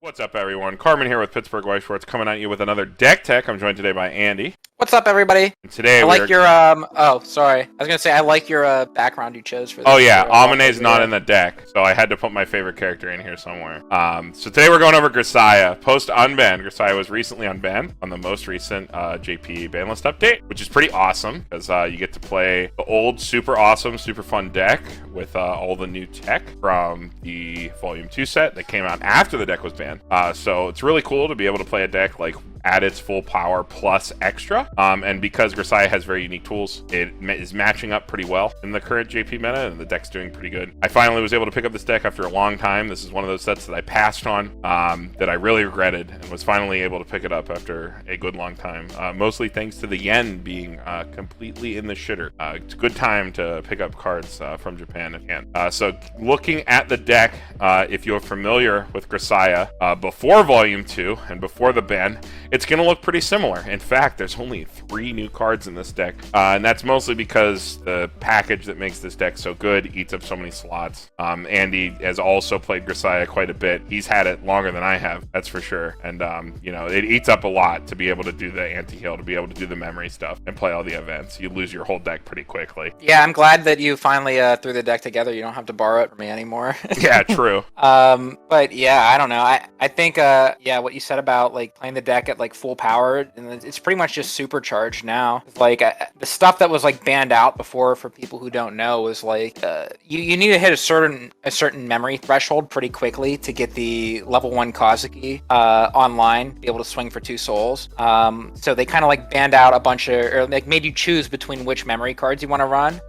What's up, everyone? Carmen here with Pittsburgh White Shorts coming at you with another Deck Tech. I'm joined today by Andy. What's up, everybody? And today I like your oh, sorry. I was gonna say I like your background you chose for this. Oh yeah, Amine's not in the deck, so I had to put my favorite character in here somewhere. So today we're going over Grisaia. Post-Unban. Grisaia was recently unbanned on the most recent JP ban list update, which is pretty awesome because you get to play the old, super awesome, super fun deck with all the new tech from the Volume 2 set that came out after the deck was banned. So it's really cool to be able to play a deck like at its full power plus extra. And because Grisaia has very unique tools, it is matching up pretty well in the current JP meta, and the deck's doing pretty good. I finally was able to pick up this deck after a long time. This is one of those sets that I passed on that I really regretted, and was finally able to pick it up after a good long time. Mostly thanks to the yen being completely in the shitter. It's a good time to pick up cards from Japan if you can. So looking at the deck, if you're familiar with Grisaia before Volume 2 and before the ban, it's going to look pretty similar. In fact, there's only 3 new cards in this deck, and that's mostly because the package that makes this deck so good eats up so many slots. Andy has also played Grisaia quite a bit. He's had it longer than I have, that's for sure. And, you know, it eats up a lot to be able to do the anti-heal, to be able to do the memory stuff and play all the events. You lose your whole deck pretty quickly. Yeah, I'm glad that you finally threw the deck together. You don't have to borrow it from me anymore. Yeah, true. But yeah, I don't know. I think, yeah, what you said about like playing the deck at like full power, and it's pretty much just supercharged now. Like the stuff that was like banned out before, for people who don't know, was like you need to hit a certain memory threshold pretty quickly to get the level 1 Kazuki online, be able to swing for 2 souls. So they kind of like banned out a bunch of, or like made you choose between which memory cards you want to run.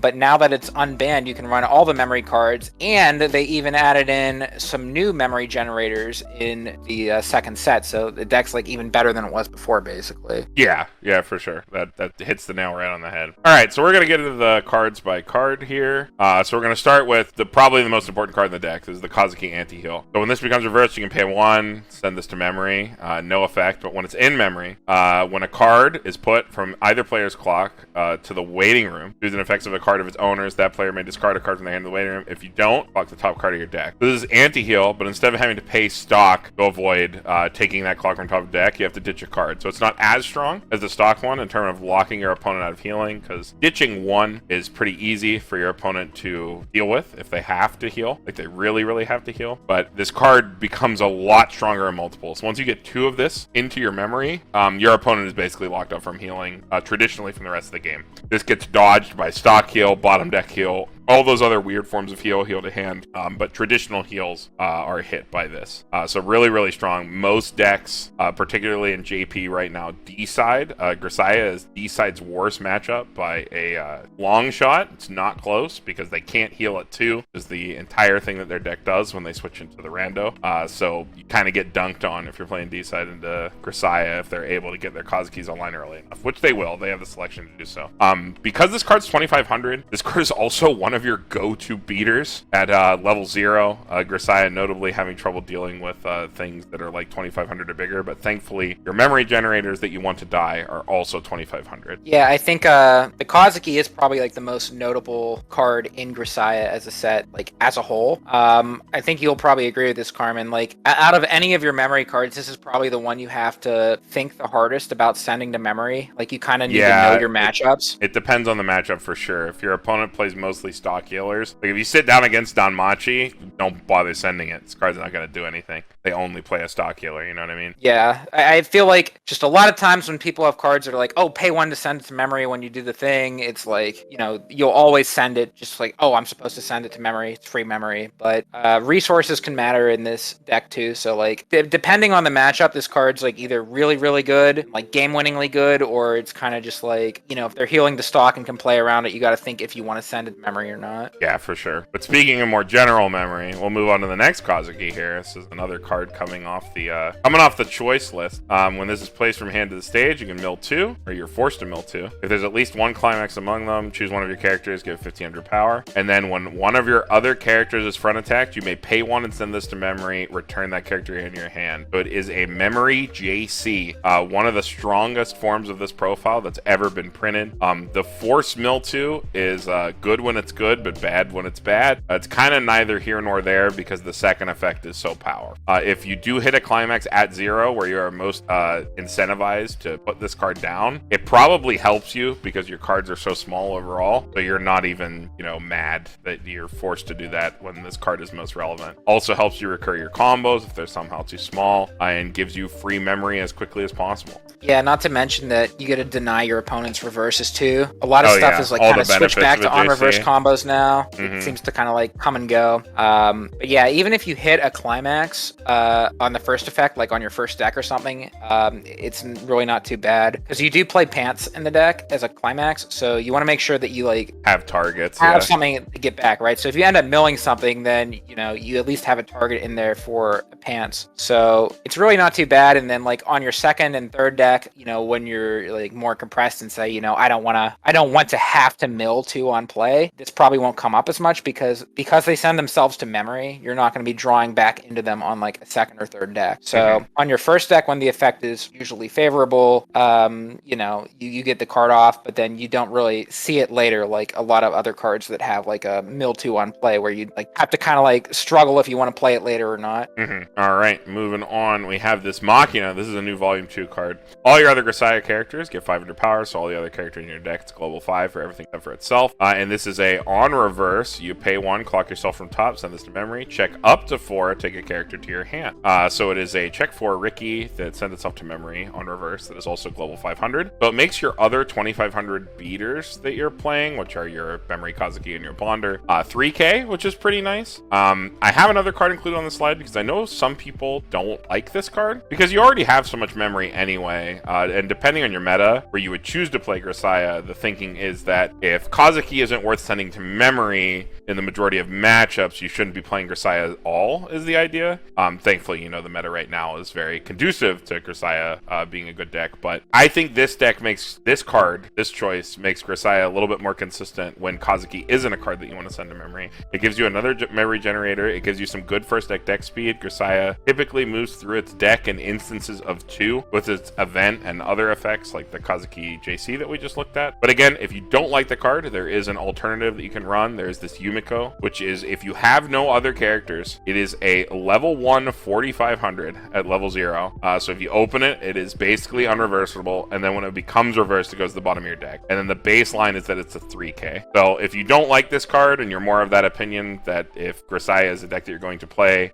But now that it's unbanned, you can run all the memory cards, and they even added in some new memory generators in the second set. So the deck's like even better than it was before, basically. Yeah, for sure. That hits the nail right on the head. All right, so we're gonna get into the cards by card here. So we're gonna start with probably the most important card in the deck. This is the Kazuki anti-heal. So when this becomes reversed, you can pay 1, send this to memory. No effect, but when it's in memory, when a card is put from either player's clock to the waiting room, choose an effects of a card of its owners, that player may discard a card from their hand in the waiting room. If you don't, block the top card of your deck. So this is anti-heal, but instead of having to pay stock to avoid taking that clock from top of the deck, you have to ditch a card. So it's not as strong as the stock one in terms of locking your opponent out of healing, because ditching 1 is pretty easy for your opponent to deal with if they have to heal, like they really have to heal. But this card becomes a lot stronger in multiples. So once you get 2 of this into your memory, your opponent is basically locked up from healing traditionally from the rest of the game. This gets dodged by stock heal, bottom deck heal, all those other weird forms of heal to hand, but traditional heals are hit by this. So really strong. Most decks, particularly in JP right now, D-side, Grisaia is D-side's worst matchup by a long shot. It's not close because they can't heal at 2, is the entire thing that their deck does when they switch into the rando. So you kind of get dunked on if you're playing D-side into Grisaia if they're able to get their Kazukis online early enough, which they will. They have the selection to do so. Because this card's 2500, this card is also one of your go-to beaters at level 0. Grisaia notably having trouble dealing with things that are like 2500 or bigger, but thankfully your memory generators that you want to die are also 2500. Yeah, I think the Kazuki is probably like the most notable card in Grisaia as a set, like as a whole. I think you'll probably agree with this, Carmen. Like out of any of your memory cards, this is probably the one you have to think the hardest about sending to memory. Like you kind of need to know your matchups. It depends on the matchup for sure. If your opponent plays mostly stock healers, like if you sit down against Danmachi, don't bother sending it. This card's not going to do anything. They only play a stock healer, you know what I mean? Yeah, I feel like just a lot of times when people have cards that are like, oh, pay 1 to send it to memory when you do the thing, it's like, you know, you'll always send it just like, oh, I'm supposed to send it to memory. It's free memory. But resources can matter in this deck too. So like, depending on the matchup, this card's like either really good, like game-winningly good, or it's kind of just like, you know, if they're healing the stock and can play around it, you got to think if you want to send it to memory or not. Yeah, for sure. But speaking of more general memory, we'll move on to the next Kazuki here. This is another card coming off the choice list. When this is placed from hand to the stage, you can mill 2, or you're forced to mill 2. If there's at least 1 climax among them, choose one of your characters, give 1500 power. And then when one of your other characters is front attacked, you may pay 1 and send this to memory, return that character in your hand. So it is a memory JC, one of the strongest forms of this profile that's ever been printed. The force mill 2 is good when it's good. good, but bad when it's bad. It's kind of neither here nor there because the second effect is so powerful. If you do hit a climax at 0, where you are most incentivized to put this card down, it probably helps you because your cards are so small overall, so you're not even, mad that you're forced to do that when this card is most relevant. Also helps you recur your combos if they're somehow too small, and gives you free memory as quickly as possible. Yeah, not to mention that you get to deny your opponent's reverses too. A lot of stuff is like kind of switched back to on reverse combos now. It seems to kind of like come and go. But yeah, even if you hit a climax on the first effect, like on your first deck or something, it's really not too bad because you do play pants in the deck as a climax, so you want to make sure that you like have targets, have something to get back, right? So if you end up milling something, then you at least have a target in there for pants. So it's really not too bad. And then like on your second and third deck, when you're like more compressed and say, I don't want to have to mill 2 on play, this probably won't come up as much because they send themselves to memory. You're not going to be drawing back into them on like a second or third deck. So on your first deck, when the effect is usually favorable, you get the card off, but then you don't really see it later like a lot of other cards that have like a mill 2 on play where you like have to kind of like struggle if you want to play it later or not. All right, moving on, we have this Machina. This is a new Volume 2 card. All your other Grisaia characters get 500 power, so all the other characters in your deck, it's global 5 for everything except for itself. And this is a on reverse. You pay 1, clock yourself from top, send this to memory, check up to 4, take a character to your hand. So it is a check 4 Ricky that sends itself to memory on reverse that is also global 500. So it makes your other 2500 beaters that you're playing, which are your memory Kazuki and your Bonder, 3k, which is pretty nice. I have another card included on the slide because I know some people don't like this card because you already have so much memory anyway. And depending on your meta, where you would choose to play Grisaia, the thinking is that if Kazuki isn't worth sending to memory in the majority of matchups, you shouldn't be playing Grisaia at all, is the idea. Thankfully, the meta right now is very conducive to Grisaia being a good deck, but I think this deck makes this choice makes Grisaia a little bit more consistent when Kazuki isn't a card that you want to send to memory. It gives you another memory generator. It gives you some good first deck speed. Grisaia typically moves through its deck in instances of 2 with its event and other effects like the Kazuki JC that we just looked at. But again, if you don't like the card, there is an alternative that you can run. There's this Yumiko, which is if you have no other characters, it is a level 1 4500 at level 0. So if you open it, it is basically unreversible, and then when it becomes reversed, it goes to the bottom of your deck. And then the baseline is that it's a 3k. So if you don't like this card and you're more of that opinion that if Grisaia is a deck that you're going to play,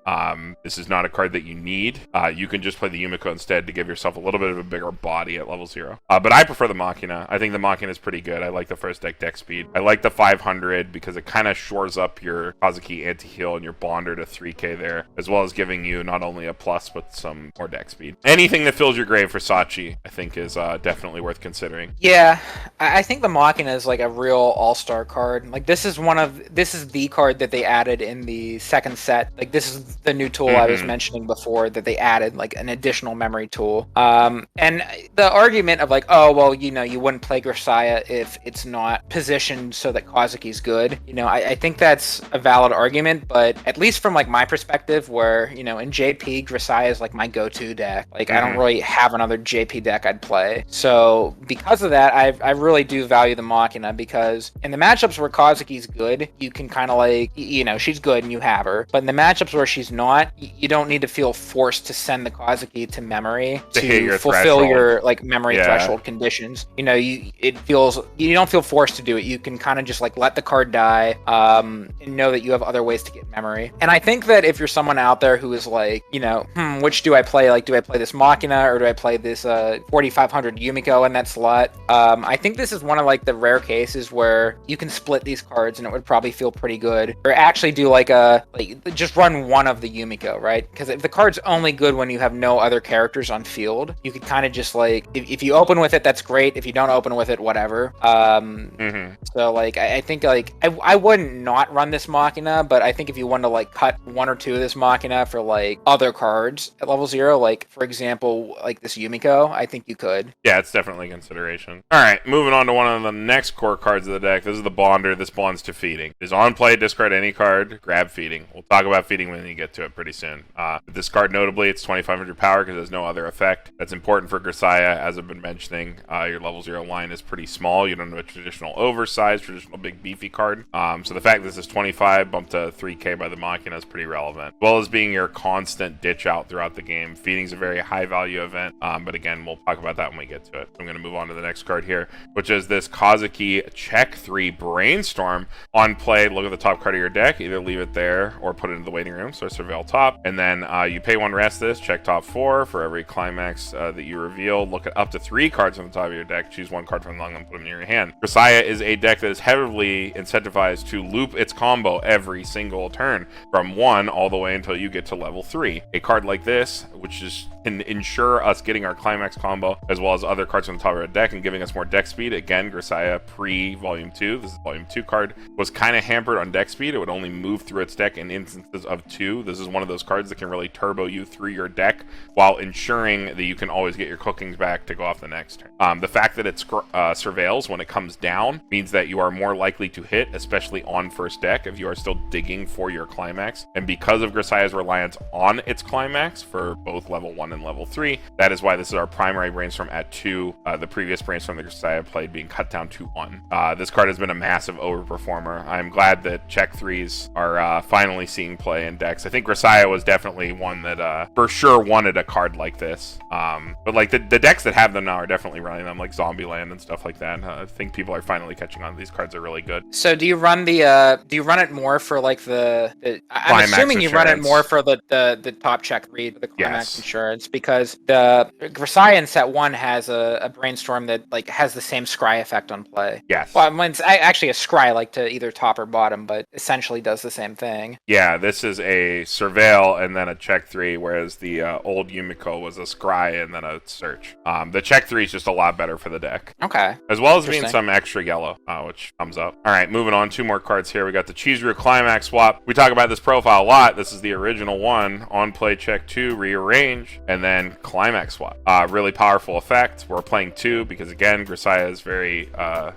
this is not a card that you need, you can just play the Yumiko instead to give yourself a little bit of a bigger body at level 0. But I prefer the Machina. I think the Machina is pretty good. I like the first deck speed. I like the 500 because it kind of shores up your Kazuki anti-heal and your Bonder to 3k there, as well as giving you not only a plus but some more deck speed. Anything that fills your grave for Sachi, I think, is definitely worth considering. Yeah, I think the Machina is like a real all-star card. Like this is the card that they added in the second set. Like this is the new tool I was mentioning before that they added, like an additional memory tool. And the argument of like, oh well, you wouldn't play Grisaia if it's not positioned so that Kazuki's good. I think that's a valid argument, but at least from like my perspective, where in JP, Grisaia is like my go-to deck. Like I don't really have another JP deck I'd play. So because of that, I really do value the Machina because in the matchups where Kazuki's good, you can kind of like, she's good and you have her. But in the matchups where she's not, you don't need to feel forced to send the Kazuki to memory to fulfill your like memory threshold conditions. You don't feel forced to do it. You can kind of just like let the card die and know that you have other ways to get memory. And I think that if you're someone out there who is like, which do I play? Like, do I play this Machina or do I play this 4500 Yumiko in that slot? I think this is one of like the rare cases where you can split these cards and it would probably feel pretty good. Or actually do just run one of the Yumiko, right? Because if the card's only good when you have no other characters on field, you could kind of just like, if you open with it, that's great. If you don't open with it, whatever. So like, I think like, I wouldn't not run this Machina, but I think if you want to like cut 1 or 2 of this Machina for like other cards at level 0, like for example, like this Yumiko, I think you could. Yeah, it's definitely a consideration. All right, moving on to one of the next core cards of the deck. This is the Bonder. This bonds to feeding. It is on play, discard any card, grab feeding. We'll talk about feeding when you get to it pretty soon. This card, notably, it's 2500 power because there's no other effect. That's important for Grisaia, as I've been mentioning. Your level 0 line is pretty small. You don't have a traditional oversized, traditional big beefy card. So the fact fact this is 25 bumped to 3k by the Machina is pretty relevant, as well as being your constant ditch out throughout the game. Feeding's a very high value event, but again, we'll talk about that when we get to it. So I'm going to move on to the next card here, which is this Kazuki Check 3 Brainstorm. On play, look at the top card of your deck, either leave it there or put it in the waiting room, so surveil top, and then you pay 1 rest this, check top 4 for every climax that you reveal. Look at up to 3 cards from the top of your deck, choose 1 card from among them, put them in your hand. Grisaia is a deck that is heavily incentivized to loop its combo every single turn from 1 all the way until you get to level 3. A card like this, which can ensure us getting our climax combo as well as other cards on the top of our deck and giving us more deck speed. Again, Grisaia pre-Volume 2, this is Volume 2 card, was kind of hampered on deck speed. It would only move through its deck in instances of 2. This is one of those cards that can really turbo you through your deck while ensuring that you can always get your cookings back to go off the next turn. The fact that it surveils when it comes down means that you are more likely to hit, especially on first deck, if you are still digging for your climax. And because of Grisaia's reliance on its climax for both level 1 and level 3, that is why this is our primary brainstorm at 2. The previous brainstorm that Grisaia played being cut down to 1. This card has been a massive overperformer. I'm glad that check 3s are finally seeing play in decks. I think Grisaia was definitely one that for sure wanted a card like this. But like the decks that have them now are definitely running them, like Zombieland and stuff like that. I think people are finally catching on. These cards are really good. So do you run it more for like I'm assuming you run it more for the top check 3, the climax insurance, because the Grisaia in set 1 has a brainstorm that like has the same scry effect on play. Yes. Well, it's actually a scry like to either top or bottom, but essentially does the same thing. Yeah, this is a surveil and then a check 3, whereas the old Yumiko was a scry and then a search. The check 3 is just a lot better for the deck. Okay. As well as being some extra yellow, which comes up. All right, moving on. 2 more cards here. We got the Chizuru Climax Swap. We talk about this profile a lot. This is the original one. On play, check 2, rearrange, and then Climax Swap. Really powerful effect. We're playing 2 because, again, Grisaia is very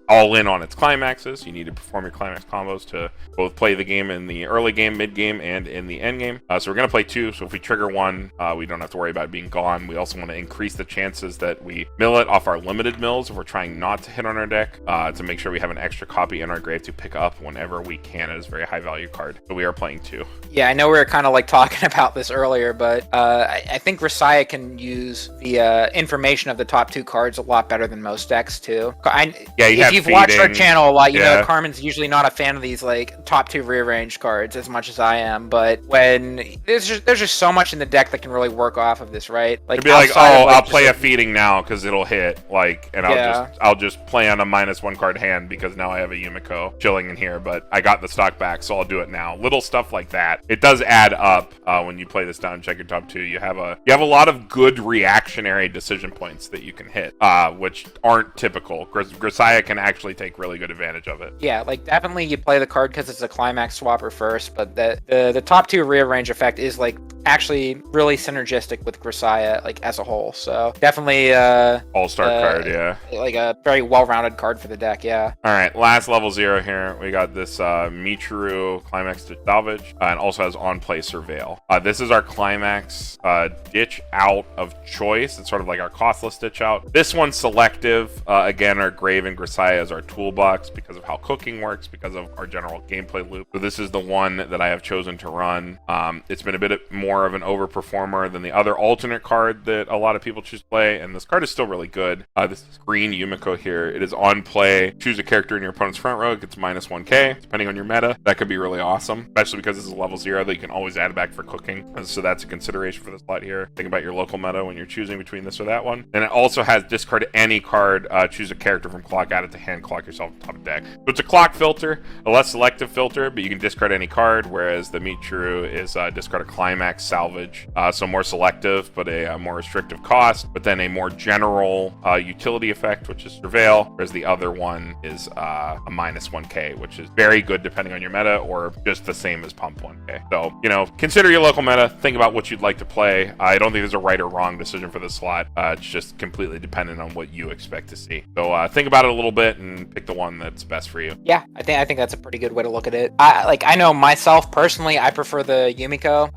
all in on its climaxes. You need to perform your climax combos to both play the game in the early game, mid game, and in the end game. So we're going to play 2. So if we trigger 1, we don't have to worry about it being gone. We also want to increase the chances that we mill it off our limited mills if we're trying not to hit on our deck, to make sure we have an extra copy in our grave to pick up whenever we can. It is a very high value card. So we are playing 2. Yeah, I know we were kind of like talking about this earlier, but I think Grisaia can use the information of the top 2 cards a lot better than most decks too. If you've watched our channel a lot, you know Carmen's usually not a fan of these like top 2 rearranged cards as much as I am, but when there's just so much in the deck that can really work off of this, right? Like, it'd be like, oh, I'll play a feeding now because it'll hit, like, and I'll just play on a -1 card hand because now I have a Yumiko chilling in here, but I got the stock back, so I'll do it now. Little stuff like that. It does add up when you play this down and check your top 2. You have a lot of good reactionary decision points that you can hit, which aren't typical. Grisaia can actually take really good advantage of it. Yeah, like definitely you play the card because it's a climax swapper first, but the top 2 rearrange effect is like actually really synergistic with Grisaia like as a whole. So definitely all-star card, yeah. Like a very well-rounded card for the deck, yeah. All right, last level 0 here. We got this Michiru Climax to Salvage, and also has on-play Surveil. This is our Climax ditch out of choice. It's sort of like our costless ditch out. This one's selective. Again, our Grave and Grisaia is our toolbox because of how cooking works, because of our general gameplay loop. So this is the one that I have chosen to run. It's been a bit more of an overperformer than the other alternate card that a lot of people choose to play, and this card is still really good. This is green Yumiko here. It is on play. Choose a character in your opponent's front row. It gets -1k, depending on your meta. That could be really awesome, especially because this is level 0 that you can always add back for cooking. So that's a consideration for the slot here. Think about your local meta when you're choosing between this or that one. And it also has discard any card, choose a character from clock, add it to hand, clock yourself on top of deck. So it's a clock filter, a less selective filter, but you can discard any card, whereas the Michiru is discard a climax, salvage. So more selective, but a more restrictive cost, but then a more general utility effect, which is Surveil, whereas the other one is a -1k, which is very good depending on your meta, or just the same as Pump 1k. So, you know, consider your local meta, think about what you'd like to play. I don't think there's a right or wrong decision for this slot. It's just completely dependent on what you expect to see. So think about it a little bit and pick the one that's best for you. Yeah, I think that's a pretty good way to look at it. I know myself personally, I prefer the Yumiko.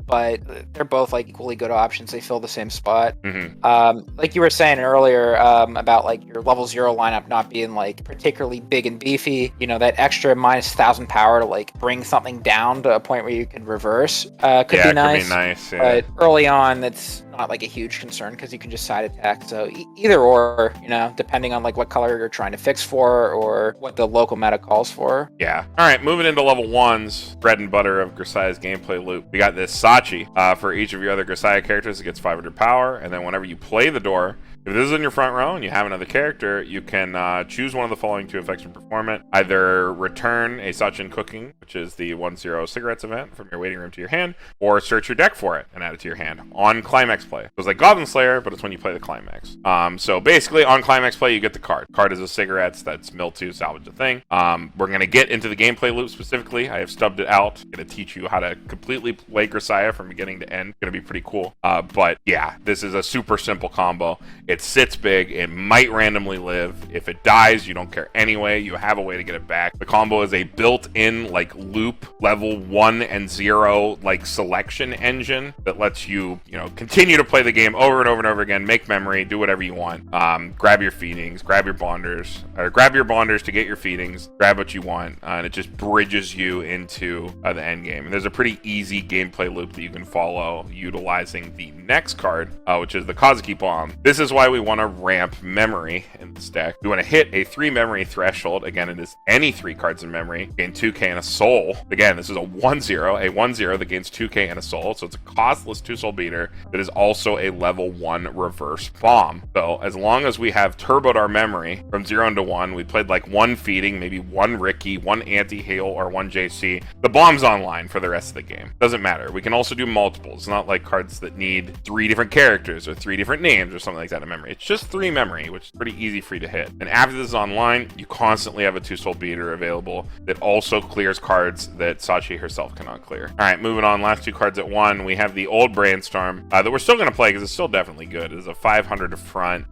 but they're both like equally good options. They fill the same spot. Mm-hmm. Like you were saying earlier about like your level 0 lineup not being like particularly big and beefy, you know, that extra minus 1,000 power to like bring something down to a point where you can reverse could be nice. Could be nice, yeah. But early on, that's not like a huge concern because you can just side attack. So either or, you know, depending on like what color you're trying to fix for or what the local meta calls for. Yeah. All right, moving into level 1's bread and butter of Grisaia's gameplay loop. We got this Sachi. For each of your other Grisaia characters, it gets 500 power, and then whenever you play the door, if this is in your front row and you have another character, you can choose one of the following 2 effects and perform it. Either return a Sachin Cooking, which is the 1-0 cigarettes event, from your waiting room to your hand, or search your deck for it and add it to your hand on Climax play. So it's like Goblin Slayer, but it's when you play the Climax. So basically, on Climax play, you get the card. Card is a cigarettes, that's mill 2, salvage a thing. We're going to get into the gameplay loop specifically. I have stubbed it out. I'm going to teach you how to completely play Grisaia from beginning to end. It's going to be pretty cool. But yeah, this is a super simple combo. It sits big. It might randomly live. If it dies, you don't care anyway. You have a way to get it back. The combo is a built-in like loop level 1 and 0 like selection engine that lets you, you know, continue to play the game over and over and over again, make memory, do whatever you want. Grab your feedings, grab your bonders, or grab your bonders to get your feedings, grab what you want, and it just bridges you into the end game. And there's a pretty easy gameplay loop that you can follow utilizing the next card, which is the Kazuki Bomb. This is why we want to ramp memory in this deck. We want to hit a 3 memory threshold. Again, it is any 3 cards in memory. Gain 2k and a soul. Again, this is a 1-0 that gains 2k and a soul. So it's a costless 2-soul beater that is also a level 1 reverse bomb. So as long as we have turboed our memory from 0 to 1, we played like 1 feeding, maybe 1 Ricky, 1 anti-heal, or 1 JC, the bomb's online for the rest of the game. Doesn't matter. We can also do multiples. It's not like cards that need 3 different characters or 3 different names or something like that in memory. It's just 3 memory, which is pretty easy for you to hit. And after this is online, you constantly have a 2-soul beater available that also clears cards that Sachi herself cannot clear. All right, moving on. Last 2 cards at 1. We have the old Brainstorm that we're still going to play because it's still definitely good. It is a 500 to front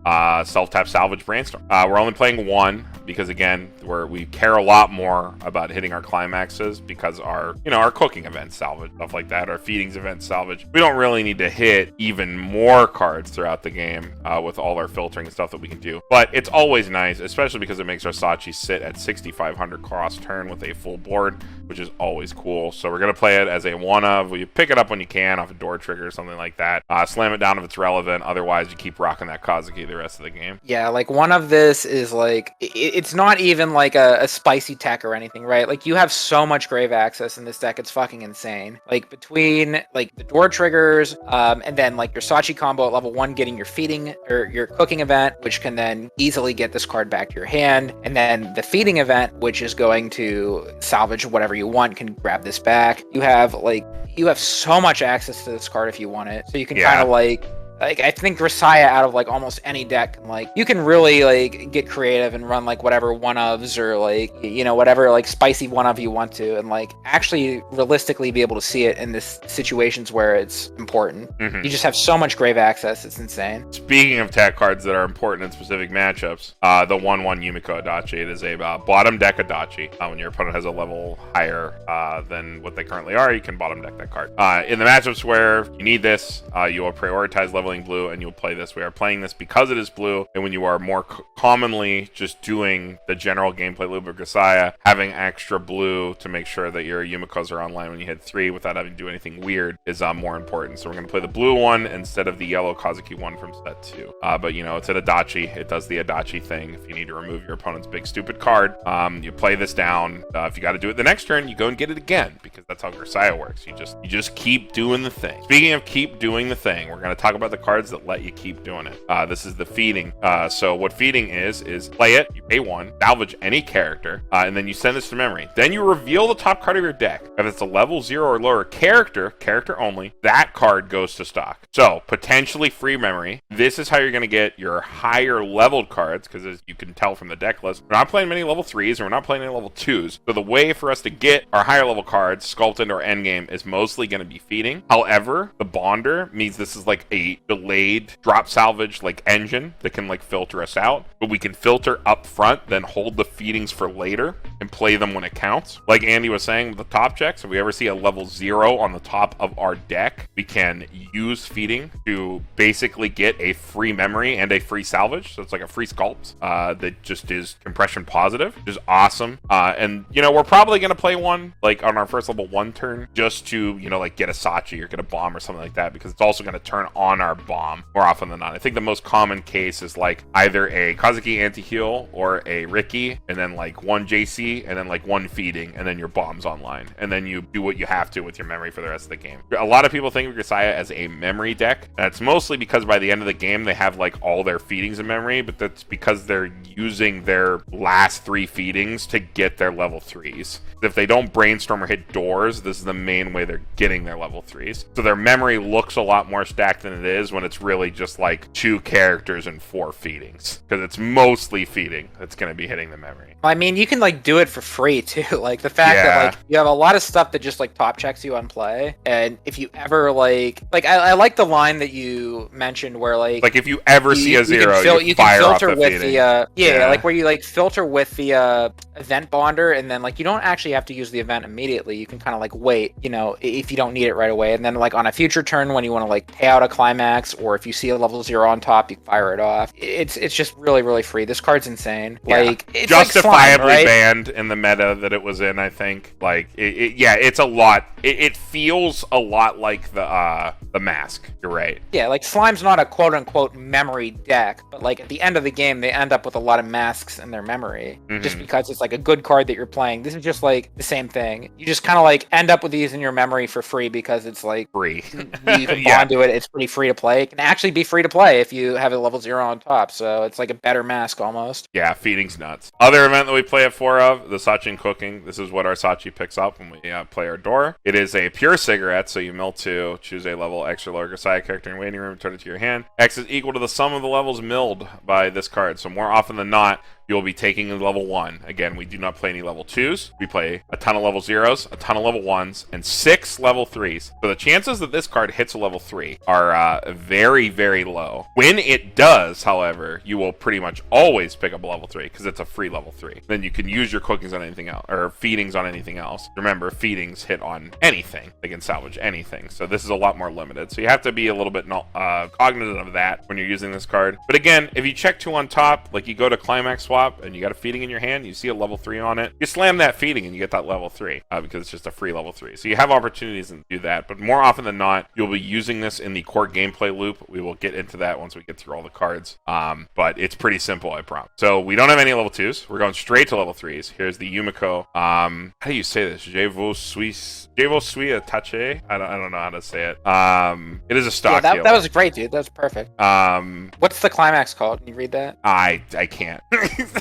self-tap salvage Brainstorm. We're only playing 1 because, again, we care a lot more about hitting our climaxes because our cooking events salvage, stuff like that, our feedings events salvage. We don't really need to hit even more cards throughout the game with all our filtering and stuff that we can do. But it's always nice, especially because it makes our Sachi sit at 6,500 cross turn with a full board, which is always cool. So we're going to play it as a one of. You pick it up when you can off a door trigger or something like that. Slam it down if it's relevant. Otherwise, you keep rocking that Kazuki the rest of the game. Yeah, like one of this is like, it's not even like a spicy tech or anything, right? Like you have so much grave access in this deck, it's fucking insane. Like between like the door triggers and then like your Sachi combo at level 1 getting your feeding or your cooking event, which can then easily get this card back to your hand, and then the feeding event, which is going to salvage whatever you want, can grab this back. You have so much access to this card if you want it, so you can kind of like I think Grisaia out of like almost any deck, like you can really like get creative and run like whatever one-ofs or like, you know, whatever like spicy one-of you want to, and like actually realistically be able to see it in this situations where it's important. You just have so much grave access, it's insane. Speaking of tech cards that are important in specific matchups, the 1/1 Yumiko Adachi, it is a bottom deck Adachi. When your opponent has a level higher than what they currently are, you can bottom deck that card. In the matchups where you need this, you will prioritize leveling blue and you'll play this. We are playing this because it is blue, and when you are more commonly just doing the general gameplay loop of Grisaia, having extra blue to make sure that your Yumikos are online when you hit 3 without having to do anything weird is more important. So we're going to play the blue one instead of the yellow Kazuki one from set 2. But you know, it's an Adachi. It does the Adachi thing. If you need to remove your opponent's big stupid card, you play this down. If you got to do it the next turn, you go and get it again, because that's how Grisaia works. You just keep doing the thing. Speaking of keep doing the thing, we're going to talk about the cards that let you keep doing it. This is the feeding. So what feeding is play it, you pay 1, salvage any character, and then you send this to memory. Then you reveal the top card of your deck. If it's a level 0 or lower character only, that card goes to stock. So potentially free memory. This is how you're going to get your higher leveled cards, because as you can tell from the deck list, we're not playing many level 3s and we're not playing any level 2s. So the way for us to get our higher level cards sculpted into our endgame is mostly going to be feeding. However, the bonder means this is like the delayed drop salvage like engine that can like filter us out, but we can filter up front, then hold the feedings for later and play them when it counts. Like Andy was saying with the top checks, if we ever see a level 0 on the top of our deck, we can use feeding to basically get a free memory and a free salvage. So it's like a free sculpt that just is compression positive, which is awesome. And you know, we're probably going to play one like on our first level 1 turn just to, you know, like get a Sachi or get a bomb or something like that, because it's also going to turn on our bomb more often than not. I think the most common case is like either a Kazuki anti-heal or a Ricky, and then like 1 JC and then like 1 feeding, and then your bomb's online, and then you do what you have to with your memory for the rest of the game. A lot of people think of Grisaia as a memory deck. That's mostly because by the end of the game they have like all their feedings in memory, but that's because they're using their last 3 feedings to get their level 3s. If they don't brainstorm or hit doors, this is the main way they're getting their level 3s. So their memory looks a lot more stacked than it is when it's really just like 2 characters and 4 feedings, because it's mostly feeding that's going to be hitting the memory. I mean, you can like do it for free too. Like the fact that like you have a lot of stuff that just like top checks you on play, and if you ever like I like the line that you mentioned where like if you ever see a 0, you can filter with the like where you like filter with the event bonder, and then like you don't actually have to use the event immediately. You can kind of like wait, you know, if you don't need it right away, and then like on a future turn when you want to like pay out a climax, or if you see a level 0 on top, you fire it off. It's just really free. This card's insane. Like it's justifiably like banned in the meta that it was in. I think like it's a lot. It feels a lot like the mask. You're right. Yeah, like Slime's not a quote unquote memory deck, but like at the end of the game they end up with a lot of masks in their memory, just because it's like a good card that you're playing. This is just like the same thing. You just kind of like end up with these in your memory for free because it's like free. You can bond to it. It's pretty free to play. It can actually be free to play if you have a level 0 on top. So it's like a better mask almost. Yeah, feeding's nuts. Other event that we play it for the Sachin cooking. This is what our Sachi picks up when we play our door. It is a pure cigarette, so you mill 2, choose a level extra lower Grisaia character in waiting room, turn it to your hand. X is equal to the sum of the levels milled by this card. So more often than not, you'll be taking a level 1. Again, we do not play any level 2s. We play a ton of level 0s, a ton of level 1s, and 6 level 3s. So the chances that this card hits a level 3 are very low. When it does, however, you will pretty much always pick up a level 3 because it's a free level 3. Then you can use your cookings on anything else, or feedings on anything else. Remember, feedings hit on anything. They can salvage anything. So this is a lot more limited. So you have to be a little bit cognizant of that when you're using this card. But again, if you check 2 on top, like you go to Climax Swap, and you got a feeding in your hand, you see a level 3 on it, you slam that feeding and you get that level 3 because it's just a free level 3. So you have opportunities to do that, but more often than not, you'll be using this in the core gameplay loop. We will get into that once we get through all the cards, but it's pretty simple, I promise. So we don't have any level 2s. We're going straight to level 3s. Here's the Yumiko. How do you say this? Je vous suis attaché? I don't know how to say it. It is a stock healer. That was great, dude. That was perfect. What's the climax called? Can you read that? I can't.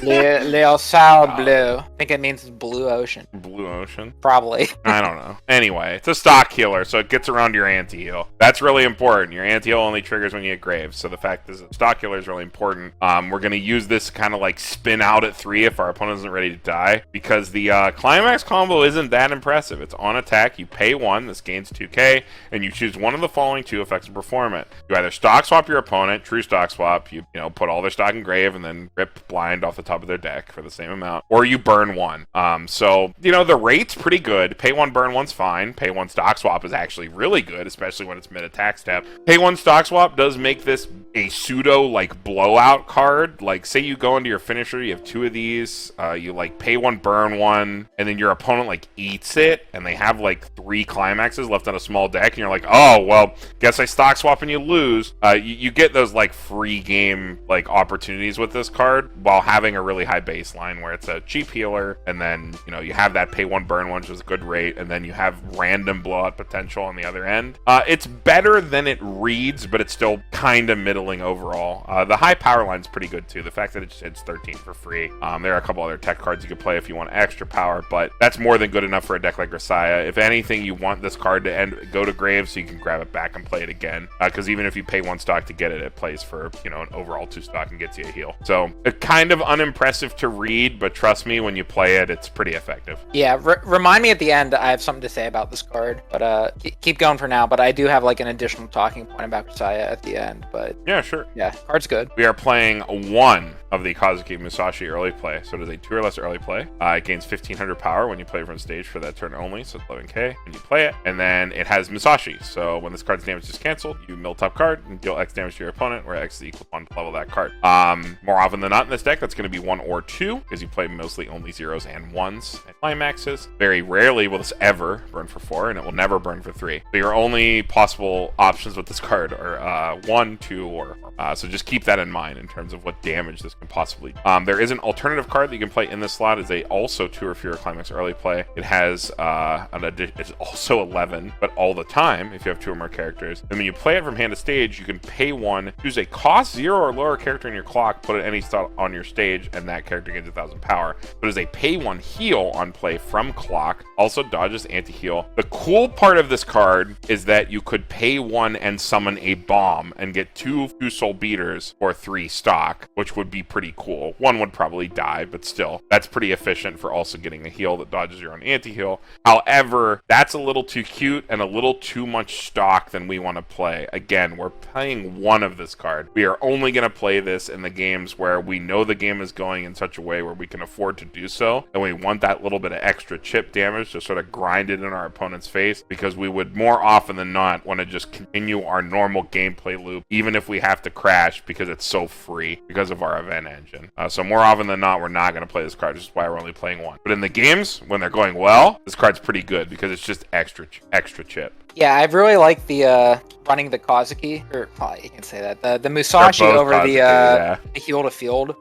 Le Océan Bleu. I think it means blue ocean. Blue ocean? Probably. I don't know. Anyway, it's a stock healer, so it gets around your anti-heal. That's really important. Your anti-heal only triggers when you get graves, so the fact is that stock healer is really important. We're going to use this kind of like spin out at 3 if our opponent isn't ready to die, because the climax combo isn't that impressive. It's on attack, you pay 1, this gains 2k, and you choose one of the following 2 effects to perform it. You either stock swap your opponent, true stock swap, you put all their stock in grave and then rip blind off the top of their deck for the same amount, or you burn 1. So the rate's pretty good. Pay 1, burn 1's fine. Pay 1 stock swap is actually really good, especially when it's mid attack step. Pay 1 stock swap does make this a pseudo like blowout card. Like say you go into your finisher, you have 2 of these, you like pay 1, burn 1, and then your opponent like eats it, and they have like 3 climaxes left on a small deck, and you're like, oh well, guess I stock swap and you lose. You get those like free game like opportunities with this card while having a really high baseline where it's a cheap healer, and then you have that pay 1, burn 1, which is a good rate, and then you have random blowout potential on the other end. It's better than it reads, but it's still kind of middling overall. The high power line's pretty good too. The fact that it just hits 13 for free. There are a couple other tech cards you could play if you want extra power, but that's more than good enough for a deck like Grisaia. If anything, you want this card to go to grave so you can grab it back and play it again, because even if you pay 1 stock to get it, it plays for an overall 2 stock and gets you a heal. So kind of unimpressive to read, but trust me, when you play it, it's pretty effective. Yeah, remind me at the end. I have something to say about this card, but keep going for now. But I do have like an additional talking point about Grisaia at the end. end. But Yeah, sure. yeah, card's good. We are playing one of the Kazuki Musashi early play. So it is a 2 or less early play. It gains 1500 power when you play from stage for that turn only. So it's 11k when you play it. And then it has Musashi. So when this card's damage is canceled, you mill top card and deal X damage to your opponent, where X is equal to 1 to level that card. More often than not in this deck, that's going to be 1 or 2, because you play mostly only 0s and 1s and climaxes. Very rarely will this ever burn for 4, and it will never burn for 3. So your only possible options with this card are 1, 2, or 4. So just keep that in mind in terms of what damage this can possibly do. There is an alternative card that you can play in this slot. Is a also 2 or fewer climax early play. It has an addition. It's also 11, but all the time if you have 2 or more characters. And when you play it from hand to stage, you can pay 1, choose a cost 0 or lower character in your clock, put it any slot on your stage, and that character gains 1000 power. But as a pay 1 heal on play from clock, also dodges anti-heal. The cool part of this card is that you could pay 1 and summon a bomb and get 2 soul beaters or 3 stock, which would be pretty cool. 1 would probably die, but still, that's pretty efficient for also getting a heal that dodges your own anti-heal. However, that's a little too cute and a little too much stock than we want to play. Again, we're playing 1 of this card. We are only going to play this in the games where we know the game is going in such a way where we can afford to do so, and we want that little bit of extra chip damage to sort of grind it in our opponent's face, because we would more often than not want to just continue our normal gameplay loop, even if we have to crash because it's so free because of our event engine. So more often than not, we're not going to play this card, which is why we're only playing 1. But in the games, when they're going well, this card's pretty good because it's just extra chip. Yeah, I really like the running the Kazuki, or you can say that, the Musashi over Kazuki, the heal to field,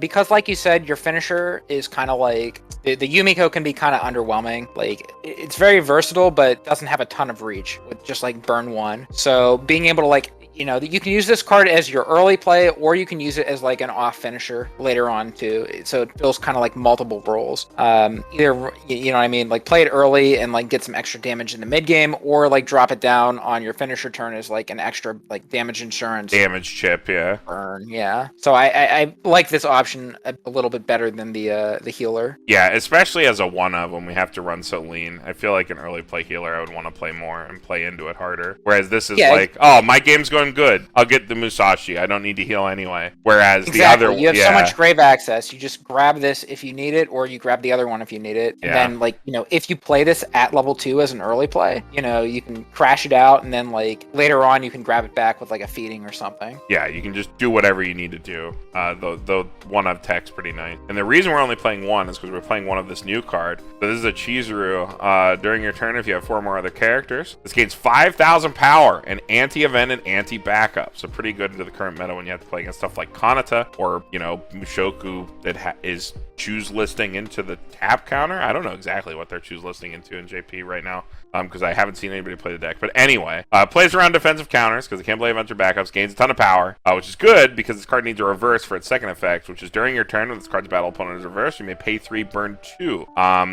because like you said, your finisher is kind of like the Yumiko can be kind of underwhelming. Like it's very versatile, but doesn't have a ton of reach with just like burn 1. So being able to like, you know, you can use this card as your early play, or you can use it as like an off finisher later on too. So it feels kind of like multiple roles. Either, you know what I mean, like play it early and like get some extra damage in the mid game, or like drop it down on your finisher turn as like an extra like damage insurance. Damage chip, yeah. Burn, yeah. So I like this option a little bit better than the healer. Yeah, especially as a 1-of when we have to run so lean. I feel like an early play healer, I would want to play more and play into it harder. Whereas this is like, oh, my game's going good. I'll get the Musashi. I don't need to heal anyway. Whereas the other, you have so much grave access. You just grab this if you need it, or you grab the other one if you need it. And then, like, you know, if you play this at level 2 as an early play, you know, you can crash it out, and then like later on you can grab it back with like a feeding or something. Yeah, you can just do whatever you need to do. The 1-of tech's pretty nice. And the reason we're only playing 1 is because we're playing 1 of this new card. So this is a Chizuru. During your turn, if you have 4 more other characters, this gains 5000 power and anti-event and anti-backup. So pretty good into the current meta when you have to play against stuff like Kanata or, you know, Mushoku that is choose listing into the tap counter. I don't know exactly what they're choose listing into in JP right now, because I haven't seen anybody play the deck. But anyway, plays around defensive counters because it can't play events or backups, gains a ton of power, which is good because this card needs a reverse for its second effect, which is during your turn when this card's battle opponent is reversed, you may pay 3, burn 2.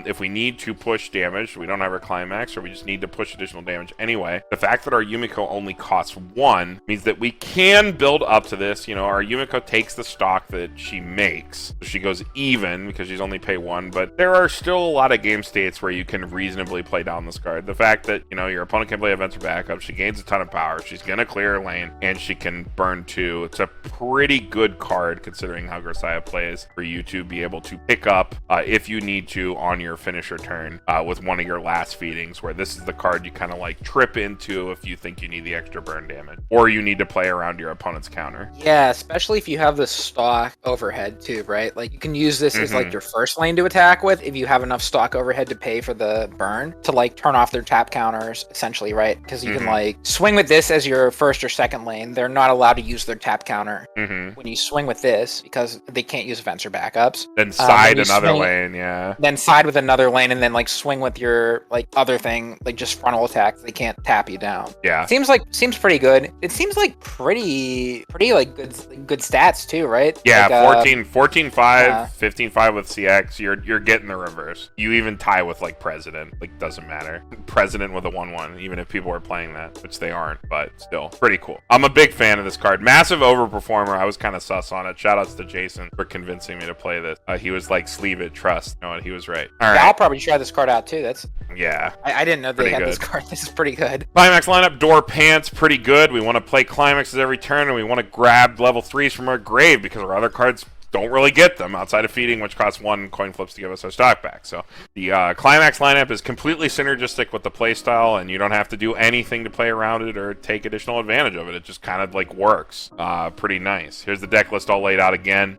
If we need to push damage, we don't have our climax, or we just need to push additional damage anyway. The fact that our Yumiko only costs 1 means that we can build up to this. You know, our Yumiko takes the stock that she makes, so she goes even because she's only pay 1, but there are still a lot of game states where you can reasonably play down this card. The fact that, you know, your opponent can play events or backup, she gains a ton of power, she's gonna clear her lane, and she can burn 2. It's a pretty good card considering how Grisaia plays for you to be able to pick up if you need to on your finisher turn with one of your last feedings, where this is the card you kind of like trip into if you think you need the extra burn damage, or you need to play around your opponent's counter. Yeah, especially if you have the stock overhead too, right? Like you can use this as like your first lane to attack with if you have enough stock overhead to pay for the burn to like turn off their tap counters, essentially, right? Because you can like swing with this as your first or second lane. They're not allowed to use their tap counter when you swing with this because they can't use events or backups. Then side another lane, yeah. Then side with another lane, and then like swing with your like other thing, like just frontal attacks. They can't tap you down. Yeah, seems pretty good. It seems like pretty like good stats too, right? Yeah, like, 14-5, 15-5 with CX. You're getting the reverse. You even tie with like President. Like doesn't matter. President with a 1/1, even if people are playing that, which they aren't, but still pretty cool. I'm a big fan of this card. Massive overperformer. I was kind of sus on it. Shout outs to Jason for convincing me to play this. He was like, sleeve it, trust. You know what? He was right. All right. Yeah, I'll probably try this card out too. I didn't know they had good. this card. This is pretty good. Climax lineup, Door Pants, pretty good. We want to play climaxes every turn and we want to grab level 3s from our grave because our other cards don't really get them outside of feeding, which costs 1 coin flips to give us our stock back. So the Climax lineup is completely synergistic with the playstyle, and you don't have to do anything to play around it or take additional advantage of it. It just kind of like works. Pretty nice. Here's the deck list all laid out again.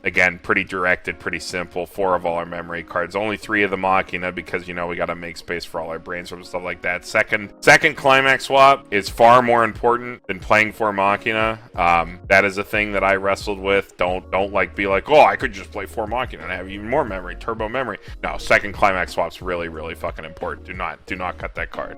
Again, pretty directed, pretty simple. 4 of all our memory cards. Only 3 of the Machina because, you know, we got to make space for all our brainstorms and stuff like that. Second Climax swap is far more important than playing 4 Machina. That is a thing that I wrestled with. Don't like be like, oh, I could just play 4 Machina and have even more memory, turbo memory. No, second Climax swap's really fucking important. Do not cut that card.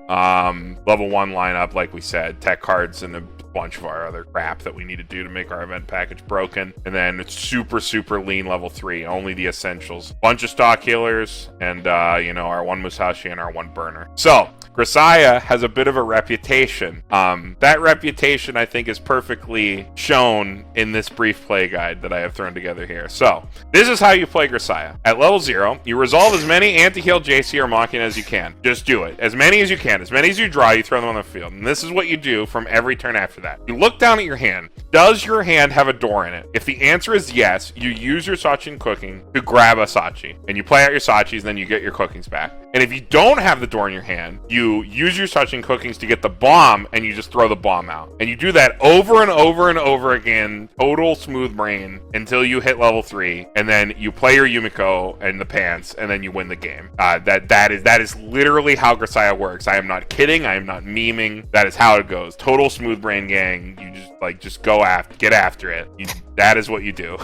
Level 1 lineup, like we said, tech cards and a bunch of our other crap that we need to do to make our event package broken. And then it's super lean level 3, only the essentials. Bunch of stock healers and you know, our 1 Musashi and our 1 burner. So Grisaia has a bit of a reputation. That reputation, I think, is perfectly shown in this brief play guide that I have thrown together here. So, this is how you play Grisaia. At level 0, you resolve as many anti-heal, JC, or Machina as you can. Just do it. As many as you can. As many as you draw, you throw them on the field. And this is what you do from every turn after that. You look down at your hand. Does your hand have a door in it? If the answer is yes, you use your Sachi and Cooking to grab a Sachi. And you play out your Sachis, and then you get your Cookings back. And if you don't have the door in your hand, you use your Sachi and Cookings to get the bomb, and you just throw the bomb out. And you do that over and over and over again, total smooth brain, until you hit level 3, and then you play your Yumiko and the pants, and then you win the game. That is literally how Grisaia works. I am not kidding. I am not memeing. That is how it goes. Total smooth brain gang. You just go after, get after it. That is what you do.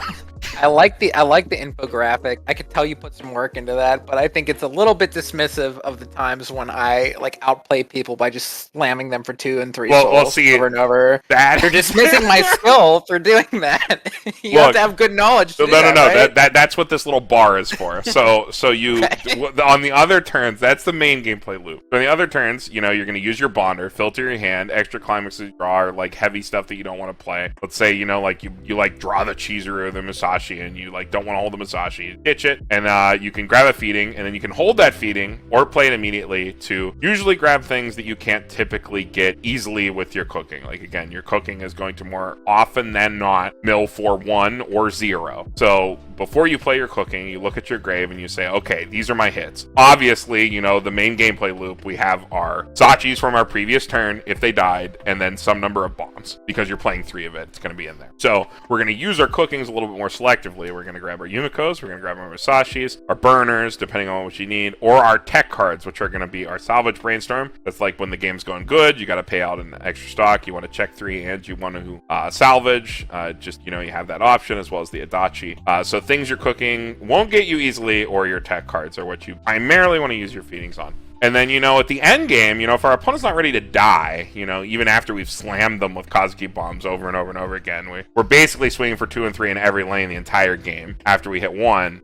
I like the infographic. I could tell you put some work into that, but I think it's a little bit dismissive of the times when I like outplay people by just slamming them for 2 and 3 souls see, over and over. You're dismissing my skill for doing that. You have to have good knowledge to do that, right? That's what this little bar is for. So you on the other turns, that's the main gameplay loop. On the other turns, you know, you're going to use your bonder, filter your hand, extra climaxes you draw, or like heavy stuff that you don't want to play. Let's say, you know, like you like draw the Chizuru or the Musashi, and you like don't want to hold the Musashi. You ditch it, and you can grab a feeding, and then you can hold that feeding or play it immediately to usually grab things that you can't typically get easily with your cooking. Like again, your cooking is going to more often than not mill for 1 or 0. So before you play your cooking, you look at your grave and you say, okay, these are my hits. Obviously, you know, the main gameplay loop, we have our Sachis from our previous turn if they died, and then some number of bombs. Because you're playing 3 of it, it's going to be in there. So we're going to use our cookings a little bit more selectively. We're going to grab our Yumikos, we're going to grab our Musashis, our burners, depending on what you need, or our tech cards, which are going to be our salvage brainstorm. That's like when the game's going good, you got to pay out an extra stock, you want to check 3, and you want to salvage. Just, you know, you have that option as well as the Adachi. So things you're cooking won't get you easily, or your tech cards are what you primarily want to use your feedings on. And then, you know, at the end game, you know, if our opponent's not ready to die, you know, even after we've slammed them with Kazuki bombs over and over and over again, we're basically swinging for 2 and 3 in every lane the entire game after we hit 1.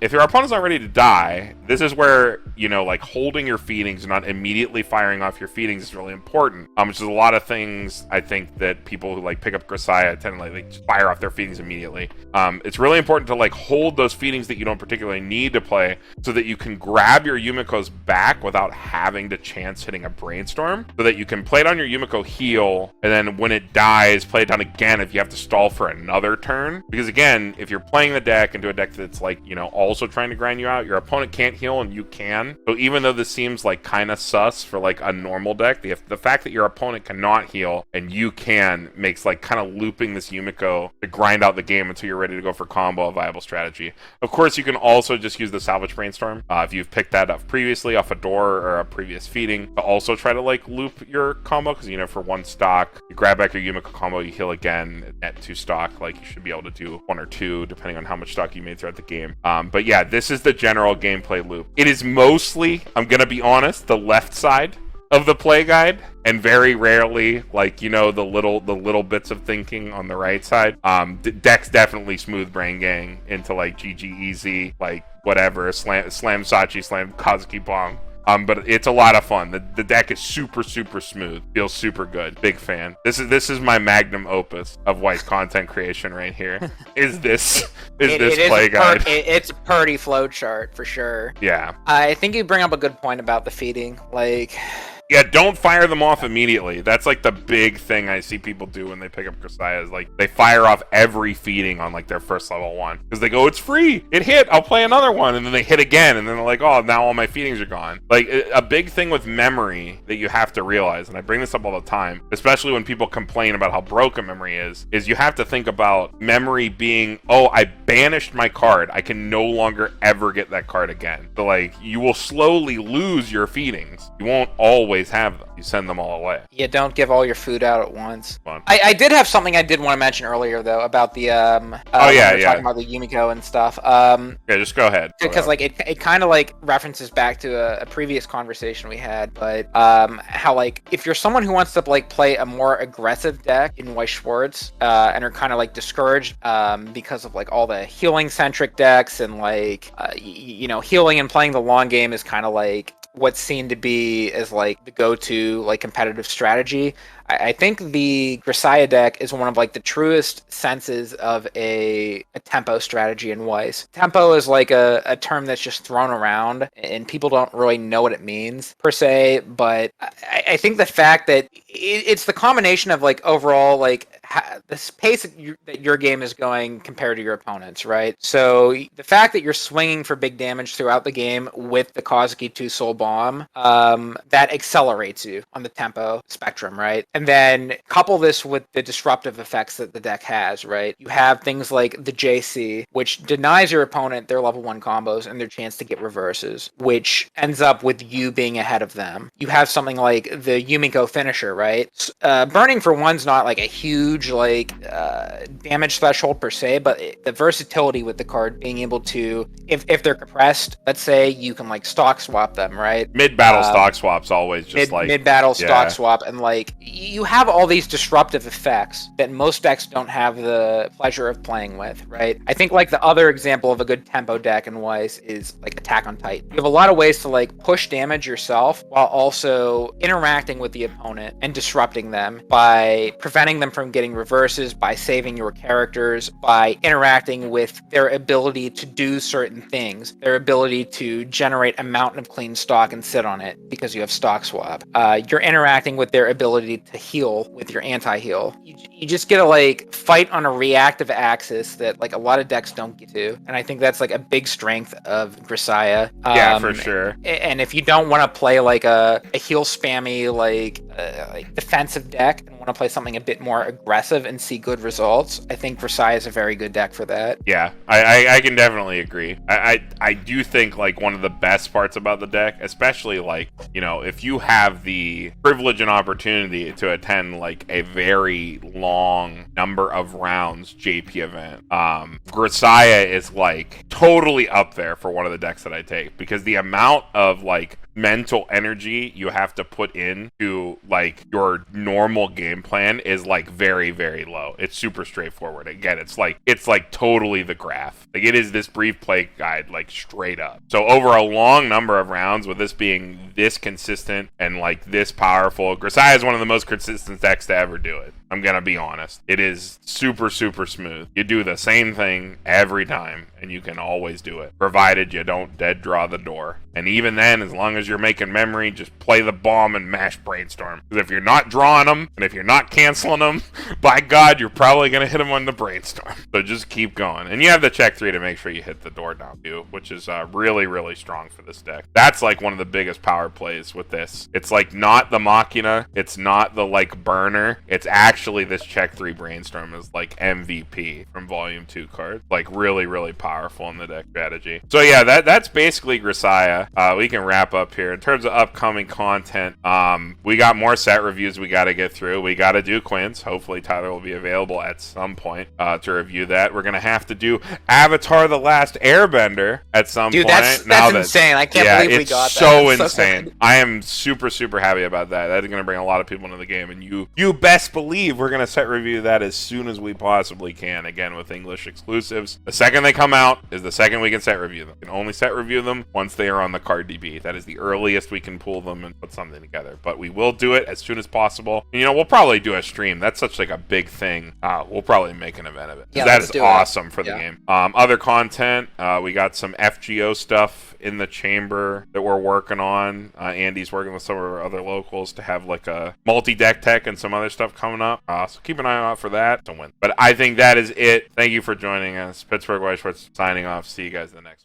If your opponent's not ready to die, this is where, you know, like holding your feedings and not immediately firing off your feedings is really important. Which is a lot of things I think that people who like pick up Grisaia tend to like just fire off their feedings immediately. It's really important to like hold those feedings that you don't particularly need to play so that you can grab your Yumikos back without having to chance hitting a brainstorm, so that you can play it on your Yumiko heal, and then when it dies, play it down again if you have to stall for another turn. Because again, if you're playing the deck into a deck that's like, you know, also trying to grind you out, your opponent can't heal and you can. So even though this seems like kind of sus for like a normal deck, the fact that your opponent cannot heal and you can makes like kind of looping this Yumiko to grind out the game until you're ready to go for combo a viable strategy. Of course, you can also just use the salvage brainstorm if you've picked that up previously off a door or a previous feeding to also try to like loop your combo, because, you know, for 1 stock you grab back your Yumiko combo, you heal again at 2 stock, like you should be able to do 1 or 2 depending on how much stock you made throughout the game. But yeah, this is the general gameplay loop. It is mostly, I'm gonna be honest, the left side of the play guide, and very rarely, like, you know, the little bits of thinking on the right side. Deck's definitely smooth brain gang into like GG easy, like whatever, slam Sachi, slam Kazuki bomb. But it's a lot of fun. The deck is super smooth. Feels super good. Big fan. This is my magnum opus of white content creation right here. This play guide. It's a pretty flow chart for sure. Yeah. I think you bring up a good point about the feeding. Like, Yeah, don't fire them off immediately. That's like the big thing I see people do when they pick up Grisaia is like they fire off every feeding on like their first level 1 because they go, it's free, it hit, I'll play another one, and then they hit again, and then they're like, oh, now all my feedings are gone. Like a big thing with memory that you have to realize, and I bring this up all the time, especially when people complain about how broken memory is you have to think about memory being, oh, I banished my card, I can no longer ever get that card again. So like you will slowly lose your feedings. You won't always have them. You send them all away. Yeah, don't give all your food out at once. I did have something I did want to mention earlier though about the talking about the Yumiko and stuff. Yeah, just go ahead. Because like it kind of like references back to a previous conversation we had, but how like if you're someone who wants to like play a more aggressive deck in Weiss Schwarz and are kind of like discouraged because of like all the healing centric decks and like healing and playing the long game is kind of like what's seen to be as like the go-to like competitive strategy. I think the Grisaia deck is one of like the truest senses of a tempo strategy in Weiss. Tempo is like a term that's just thrown around and people don't really know what it means per se, but I think the fact that it's the combination of like overall like the pace that your game is going compared to your opponents, right? So the fact that you're swinging for big damage throughout the game with the Kazuki 2 Soul Bomb, that accelerates you on the tempo spectrum, right? And then couple this with the disruptive effects that the deck has, right? You have things like the JC, which denies your opponent their level 1 combos and their chance to get reverses, which ends up with you being ahead of them. You have something like the Yumiko finisher, right? Burning for 1's not like a huge damage threshold per se, but the versatility with the card being able to, if they're compressed, let's say you can like stock swap them, right? Mid-battle stock swap's always just mid-battle stock swap, and like you have all these disruptive effects that most decks don't have the pleasure of playing with, right? I think like the other example of a good tempo deck in Weiss is like Attack on Titan. You have a lot of ways to like push damage yourself while also interacting with the opponent and disrupting them by preventing them from getting reverses, by saving your characters, by interacting with their ability to do certain things, their ability to generate a mountain of clean stock and sit on it because you have stock swap. You're interacting with their ability to heal with your anti-heal. You just get to like fight on a reactive axis that like a lot of decks don't get to, and I think that's like a big strength of Grisaia. Yeah, for sure. And if you don't want to play like a heal spammy like defensive deck and want to play something a bit more aggressive and see good results, I think Grisaia is a very good deck for that. Yeah, I can definitely agree. I do think like one of the best parts about the deck, especially like, if you have the privilege and opportunity to attend like a very long number of rounds JP event, Grisaia is like totally up there for one of the decks that I take, because the amount of like mental energy you have to put into like your normal game plan is like very, very low. It's super straightforward. Again, it's like totally the graph. Like it is this brief play guide, like straight up. So over a long number of rounds, with this being this consistent and like this powerful, Grisaia is one of the most consistent decks to ever do it. I'm gonna be honest. It is super, super smooth. You do the same thing every time, and you can always do it, provided you don't dead draw the door. And even then, as long as you're making memory, just play the bomb and mash Brainstorm. Because if you're not drawing them, and if you're not canceling them, by God, you're probably gonna hit them on the Brainstorm. So just keep going. And you have the check 3 to make sure you hit the door down too, which is really, really strong for this deck. That's like one of the biggest power plays with this. It's like not the Machina, it's not the like burner, it's actually this check 3 Brainstorm is like MVP from Volume 2 card. Like really, really powerful in the deck strategy. So yeah, that's basically Grisaia. We can wrap up here. In terms of upcoming content, we got more set reviews we got to get through. We got to do Quince. Hopefully Tyler will be available at some point to review that. We're going to have to do Avatar The Last Airbender at some point. That's insane. I can't believe we got that. So insane. I am super, super happy about that. That is going to bring a lot of people into the game, and you best believe we're going to set review that as soon as we possibly can, again with English exclusives. The second they come out is the second we can set review them. We can only set review them once they are on the card DB. That is the earliest we can pull them and put something together. But we will do it as soon as possible. And, we'll probably do a stream. That's such like a big thing. We'll probably make an event of it. Yeah, that let's is do awesome for the Yeah. game. Other content, we got some FGO stuff in the chamber that we're working on. Andy's working with some of our other locals to have like a multi-deck tech and some other stuff coming up. So keep an eye out for that to win. But I think that is it. Thank you for joining us. Pittsburgh White Shorts signing off. See you guys in the next one.